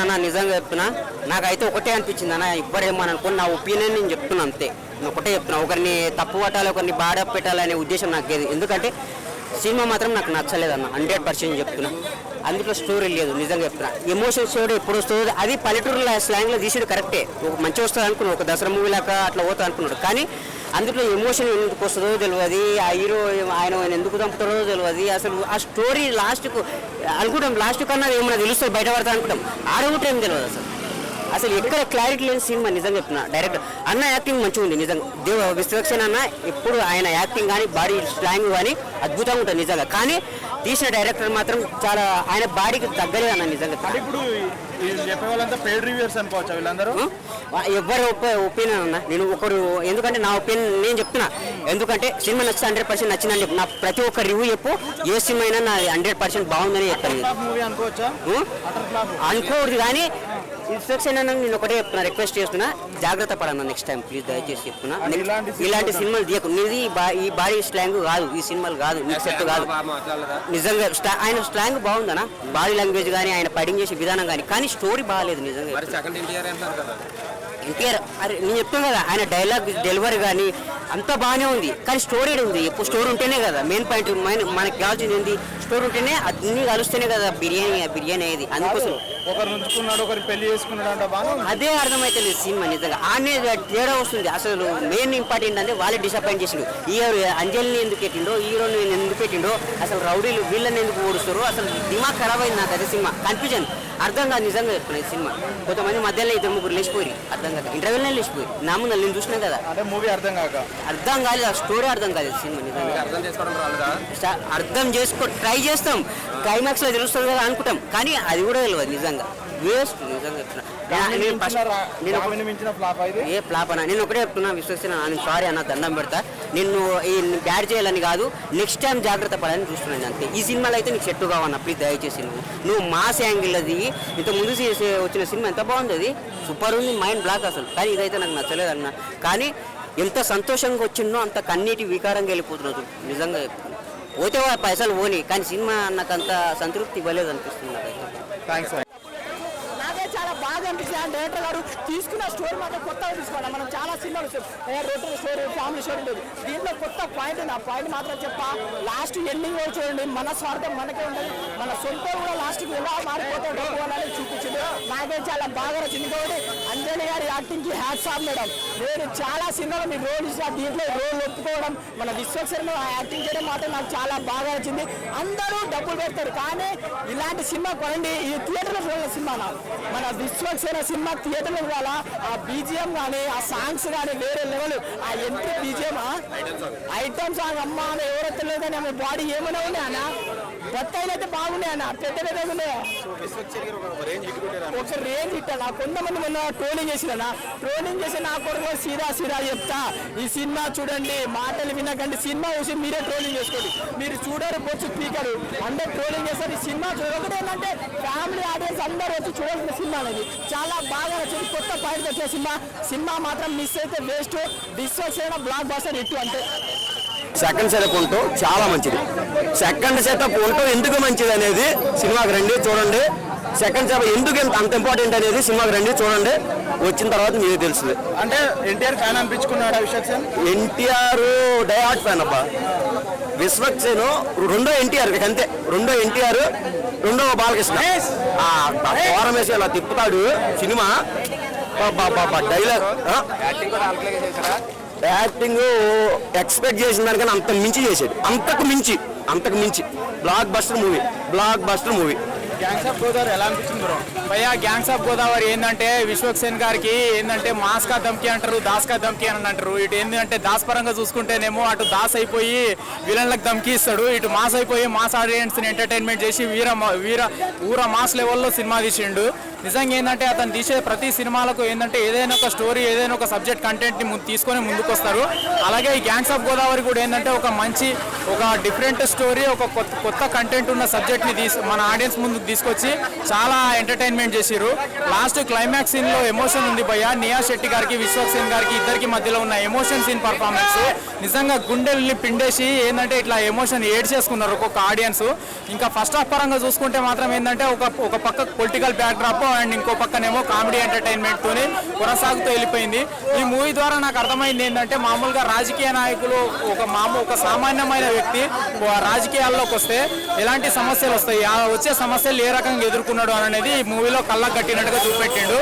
అన్న నిజంగా చెప్తున్నా, నాకైతే ఒకటే అనిపించింది అన్న, ఇవ్వడేమని అనుకుని నా ఒపీనియన్ నేను చెప్తున్నా అంతే. నేను ఒకటే చెప్తున్నా, ఒకరిని తప్పు పట్టాలి ఒకరిని బాధ పెట్టాలనే ఉద్దేశం నాకు లేదు. ఎందుకంటే సినిమా మాత్రం నాకు నచ్చలేదన్న, 100% చెప్తున్నా. అందులో స్టోరీ లేదు, నిజంగా చెప్తున్నా. ఎమోషన్ స్టోరీ ఎప్పుడు వస్తుందో అది పల్లెటూరులో స్లాంగ్లో తీసేది కరెక్టే, ఒక మంచిగా వస్తుంది అనుకున్నాడు, ఒక దసరా మూవీ లాగా అట్లా పోతా అనుకున్నాడు. కానీ అందులో ఎమోషన్ ఎందుకు వస్తుందో తెలియదు, ఆ హీరో ఆయన ఎందుకు చంపుతారో తెలియదు. అసలు ఆ స్టోరీ లాస్ట్కు అనుకుంటాం, లాస్ట్ కన్నా ఏమైనా తెలుస్తుంది బయట పడతా అనుకుంటాం, ఆడగుంటే ఏం తెలియదు అసలు ఎక్కడ క్లారిటీ లేని సినిమా. నిజంగా చెప్తున్నా, డైరెక్టర్ అన్న యాక్టింగ్ మంచిగా ఉంది నిజంగా. విశ్వక్సేన్ అన్న ఎప్పుడు ఆయన యాక్టింగ్ కానీ బాడీ స్లాంగ్ కానీ అద్భుతంగా ఉంటుంది నిజంగా. కానీ తీసిన డైరెక్టర్ మాత్రం చాలా ఆయన బాడీకి తగ్గలేదు అన్న నిజంగా. ఇప్పుడు చెప్పే వాళ్ళంతా పెయిడ్ రివ్యూవర్స్ అనుకోవచ్చు వీళ్ళందరూ. ఎవరి ఒపీనియన్ అన్న, నేను ఒకరు, ఎందుకంటే నా ఒపీనియన్ నేను చెప్తున్నా. ఎందుకంటే సినిమా నచ్చితే 100% నచ్చిందని చెప్పి నా ప్రతి ఒక్క రివ్యూ చెప్పు, ఏ సినిమా అయినా నా 100% బాగుందని చెప్తాను. అనుకోవద్దు కానీ ఇన్స్ట్రక్షన్ అన్న నేను ఒకటే చెప్తున్నా, రిక్వెస్ట్ చేస్తున్నా, జాగ్రత్త పడన్నా నెక్స్ట్ టైం ప్లీజ్, దయచేసి చెప్తున్నా. ఇలాంటి సినిమాలు తీయకు, నీది ఈ బాడీ స్లాంగ్ కాదు, ఈ సినిమాలు కాదు, నీకు సెట్ కాదు నిజంగా. ఆయన స్లాంగ్ బాగుందనా, బాడీ లాంగ్వేజ్ కానీ ఆయన ఫైటింగ్ చేసే విధానం కానీ స్టోరీ బాగాలేదు నిజంగా. ఎన్టీఆర్ అరే నేను చెప్తాను కదా, ఆయన డైలాగ్ డెలివరీ కానీ అంతా బాగానే ఉంది, కానీ స్టోరీ ఉంది. ఎప్పుడు స్టోరీ ఉంటేనే కదా మెయిన్ పాయింట్, మనకి కావాల్సింది ఏంటి, స్టోరీ ఉంటేనే అన్ని కలుస్తేనే కదా బిర్యానీ అయ్యేది. అందుకోసం ఒకరు నుంచుకున్నాడు, ఒకరు పెళ్లి చేసుకున్నాడు అంటే అదే అర్థమైతే లేదు సినిమా నిజంగా. ఆనే తేడా వస్తుంది. అసలు మెయిన్ ఇంపార్టెంట్ అంటే వాళ్ళే డిసప్పాయింట్ చేసిండు. ఈ అంజలిని ఎందుకు పెట్టిండో, హీరోని ఎందుకు పెట్టిండో, అసలు రౌడీలు వీళ్ళని ఎందుకు ఓడుస్తారు, అసలు దిమాగ్ ఖరాబ్ అయింది నాకు అదే సినిమా. కన్ఫ్యూజన్ అర్థం కాదు నిజంగా చెప్తున్నా. ఈ సినిమా కొంతమంది మధ్యలో 2-3 లేచిపోయి అర్థం కాదు, ఇంటర్వ్యూలో లేచిపోయి నా ముందు నేను చూసినా కదా, మూవీ అర్థం కాలేదు, ఆ స్టోరీ అర్థం కాలేదు సినిమా నిజంగా. అర్థం చేసుకో ట్రై చేస్తాం, క్లైమాక్స్ లో తెలుస్తుంది కదా అనుకుంటాం, కానీ అది కూడా తెలియదు నిజంగా. వేస్ట్ నిజంగా చెప్తున్నా. ఏ ఫ్లాప్ అన్న, నేను ఒకటే చెప్తున్నా విశ్వసేన, నేను సారీ అన్న, దండం పెడతా. నిన్ను బ్యాడ్ చేయాలని కాదు, నెక్స్ట్ టైం జాగ్రత్త పడాలని చూస్తున్నాను అంతే. ఈ సినిమాలో అయితే నీకు సెట్ కావన్న ప్లీజ్, దయచేసి నువ్వు మాస్ యాంగిల్ అది ఇంత ముందు వచ్చిన సినిమా ఎంత బాగుంది, అది సూపర్ ఉంది, మైండ్ బ్లాక్ అసలు. కానీ ఇదైతే నాకు నచ్చలేదు అన్న. కానీ ఎంత సంతోషంగా వచ్చిందో అంత కన్నీటి వికారంగా వెళ్ళిపోతున్నారు నిజంగా. పోతే పైసలు పోని, కానీ సినిమా నాకు అంత సంతృప్తి ఇవ్వలేదు అనిపిస్తుంది నాకైతే. థ్యాంక్స్. చాలా బాగా అనిపిస్తుంది. ఆ డైరెక్టర్ గారు తీసుకున్న స్టోరీ మాత్రం కొత్తగా తీసుకోవాలి. మనం చాలా సినిమాలు రోటరీ స్టోరీ, ఫ్యామిలీ స్టోరీ ఉంటుంది, దీంట్లో కొత్త పాయింట్ ఉంది. ఆ పాయింట్ మాత్రం చెప్పా, లాస్ట్ ఎండింగ్ చూడండి, మన స్వార్థం మనకే ఉంటుంది, మన సొంత కూడా లాస్ట్కి ఎలా మారిపోతాడు అని చూపించింది. నాకే చాలా బాగా నచ్చింది. కాబట్టి అంజలి గారి యాక్టింగ్కి హ్యాట్స్ ఆఫ్ మేడం. నేను చాలా సినిమాలు మీ రోల్ ఇచ్చిన, దీంట్లో రోల్ ఒప్పుకోవడం, మన విశ్వక్సేన్ యాక్టింగ్ చేయడం మాత్రం నాకు చాలా బాగా నచ్చింది. అందరూ డబ్బులు పెడతారు, కానీ ఇలాంటి సినిమా కొనండి. ఈ థియేటర్లో చూడాలి సినిమా, మన విశ్వక్సేన సినిమా థియేటర్లో కూడా ఆ బీజిఎం కానీ ఆ సాంగ్స్ కానీ వేరే లెవెల్. ఆ ఎంట్రీ బీజిఎం, ఐటమ్ సాంగ్ అమ్మ అని ఎవరైతే లేదని ఆమె బాడీ ఏమైనా ఉన్నాయి అన్న, బత్తాయిలు అయితే బాగున్నాయి అన్న, పెద్ద పెద్దగా ఉన్నాయి, ఒక రేంజ్ ఇట్టా. కొంతమంది మొన్న ట్రోలింగ్ చేసినా, ట్రోలింగ్ చేసి నా కొరకు సీదా చెప్తా, ఈ సినిమా చూడండి, మాటలు వినకండి, సినిమా చూసి మీరే ట్రోలింగ్ చేసుకోండి. మీరు చూడరు పోచ్చు స్పీకర్ అందరు ట్రోలింగ్ చేస్తారు. ఈ సినిమా ఒకటి ఏంటంటే ఫ్యామిలీ ఆడియన్స్ అందరూ వచ్చి చూడాల్సిన సినిమా అనేది చాలా బాగా నచ్చింది. కొత్త పాయింట్ వచ్చే సినిమా మాత్రం మిస్ అయితే waste. Vishwaksena block buster hit అంటే సెకండ్ సెటప్ ఉంటూ చాలా మంచిది. సెకండ్ సెటప్ ఉంటూ ఎందుకు మంచిది అనేది సినిమాకి రండి చూడండి. సెకండ్ సెటప్ ఎందుకు అంత ఇంపార్టెంట్ అనేది సినిమాకి రండి చూడండి, వచ్చిన తర్వాత మీరే తెలుస్తుంది. అంటే ఎన్టీఆర్ ఫ్యాన్ అనిపించుకున్నాడా Vishwaksen? NTR die hard fan అబ్బా. విశ్వక్సేన్ రెండో ఎన్టీఆర్, అంతే, రెండో ఎన్టీఆర్, రెండో బాలకృష్ణ. ఫోరం వేసి అలా తిప్పుతాడు సినిమా. డైలాగ్ యాక్టింగ్ ఎక్స్పెక్ట్ చేసిన దానికన్నా అంత మించి చేసాడు, అంతకు మించి block buster movie. Gangs of Godavari ఎలా అనిపించింది బ్రో? భయ్యా గ్యాంగ్స్ ఆఫ్ గోదావరి ఏంటంటే విశ్వక్సేన్ గారికి ఏంటంటే మాస్ కా ధమ్కి అంటారు, దాస్ కా ధమ్కి అని అంటారు. ఇటు ఏంటంటే దాస్ పరంగా చూసుకుంటేనేమో అటు దాస్ అయిపోయి విలన్లకు ధమ్కి ఇస్తాడు, ఇటు మాస్ అయిపోయి మాస్ ఆడియన్స్ని ఎంటర్టైన్మెంట్ చేసి ఊర మాస్ లెవెల్లో సినిమా తీసిండు. నిజంగా ఏంటంటే అతను తీసే ప్రతి సినిమాలకు ఏంటంటే ఏదైనా ఒక స్టోరీ, ఏదైనా ఒక సబ్జెక్ట్ కంటెంట్ని తీసుకొని ముందుకు వస్తారు. అలాగే ఈ గ్యాంగ్స్ ఆఫ్ గోదావరి కూడా ఏంటంటే ఒక డిఫరెంట్ స్టోరీ, ఒక కొత్త కంటెంట్ ఉన్న సబ్జెక్ట్ని మన ఆడియన్స్ ముందుకు తీసుకొచ్చి చాలా ఎంటర్టైన్మెంట్ చేసిర్రు. లాస్ట్ క్లైమాక్స్ సీన్ లో ఎమోషన్ ఉంది భయ్య. నియా శెట్టి గారికి విశ్వక్ సేన్ గారికి ఇద్దరికి మధ్యలో ఉన్న ఎమోషన్ సీన్ పర్ఫార్మెన్స్ నిజంగా గుండెల్ని పిండేసి ఏంటంటే ఇట్లా ఎమోషన్ ఏడ్ చేసుకున్నారు ఒక్కొక్క ఆడియన్స్. ఇంకా ఫస్ట్ హాఫ్ పరంగా చూసుకుంటే మాత్రం ఏంటంటే ఒక పక్క పొలిటికల్ బ్యాక్ డ్రాప్ అండ్ ఇంకో పక్కనేమో కామెడీ ఎంటర్టైన్మెంట్ తోని కొనసాగుతూ వెళ్ళిపోయింది. ఈ మూవీ ద్వారా నాకు అర్థమైంది ఏంటంటే మామూలుగా రాజకీయ నాయకులు ఒక సామాన్యమైన వ్యక్తి రాజకీయాల్లోకి వస్తే ఎలాంటి సమస్యలు వస్తాయి, వచ్చే సమస్యలు ఏ రకంగా ఎదుర్కొన్నాడు అనేది ఈ మూవీలో కళ్ళకు కట్టినట్టుగా చూపెట్టిండు.